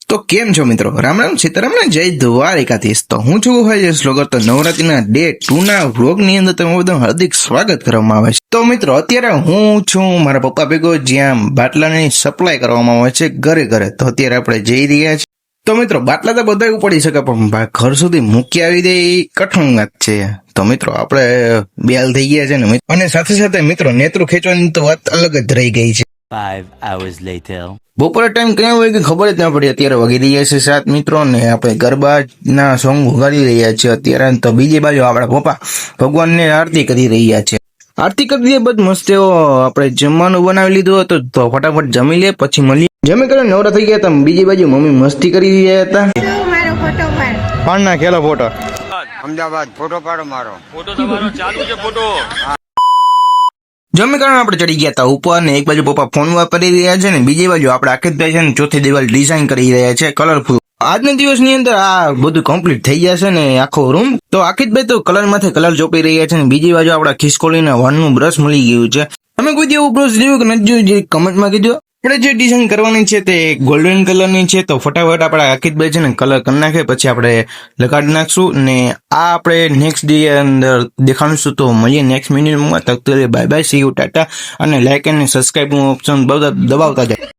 તો કેમ છો મિત્રો? રામ રામ સીતારામ ને જય દ્વારિકાધીશ. તો હું છું ભાઈ સ્લોગર. તો નવરાત્રીના ડે 2 ના વ્લોગ ની અંદર તમે બધું હાર્દિક સ્વાગત કરવામાં આવે છે. તો મિત્રો અત્યારે હું છું મારા પપ્પા ભેગો, જ્યાં બાટલાની સપ્લાય કરવામાં આવે છે ઘરે ઘરે. તો અત્યારે આપણે જઈ રહ્યા છીએ. તો મિત્રો બાટલા તો બધા ઉપડી શકે, પણ ઘર સુધી મૂકી આવી દે એ કઠણ વાત છે. તો મિત્રો આપણે બેલ થઈ ગયા છે ને, અને સાથે સાથે મિત્રો નેત્રું ખેંચવાની તો વાત અલગ જ રહી ગઈ છે. 5 hours later. બપોરે ટાઈમ ક્યાં હોય કે ખબર જ ના પડી. અત્યારે વાગી રહ્યા છે 7 મિત્રો, ને આપણે ગરબાના સોંગ વગાડી રહ્યા છીએ અત્યારે. તો બીજી બાજુ આપણા પપ્પા ભગવાનને આરતી કરી રહ્યા છે. આરતી કરી દઈએ બધ મસ્ત એવો આપણે જમવાનું બનાવી લીધું હતું. તો ફટાફટ જમી લે પછી મળીએ. જમી કરીને નવરા થઈ ગયા હતા. બીજી બાજુ મમ્મી મસ્તી કરી રહ્યા હતા. મારો ફોટો પાડ નાખેલો ફોટો. અમદાવાદ ફોટો પાડો મારો. ફોટો તમારો ચાલુ છે ફોટો. જમી કરીને આપણે ચડી ગયા હતા ઉપર, ને એક બાજુ પપ્પા ફોન વાપરી રહ્યા છે, ને બીજી બાજુ આપણે આખિતભાઈ છે ને ચોથી દિવાલ ડિઝાઇન કરી રહ્યા છે કલરફુલ. આજના દિવસની અંદર આ બધું કમ્પ્લીટ થઈ જશે ને આખો રૂમ. તો આખિતભાઈ તો કલર માંથી કલર ચોપી રહ્યા છે, ને બીજી બાજુ આપણા ખિસકોલીના વાળનું બ્રશ મળી ગયું છે. તમે કોઈ એવું બ્રશ જોયું કે નથી જોયું, કમેન્ટમાં કીધો. આપણે જે ડિઝાઇન કરવાની છે તે ગોલ્ડન કલરની છે. તો ફટાફટ આપણા આખિતભાઈ છે ને કલર કરી નાખે પછી આપણે લગાડી નાખશું, ને આ આપણે નેક્સ્ટ ડે અંદર દેખાડીશું. તો મળીએ નેક્સ્ટ મિનિટમાં. તક bye bye, C you, Tata, અને લાઈક અને સબસ્ક્રાઈબ નું ઓપ્શન દબાવતા જાય.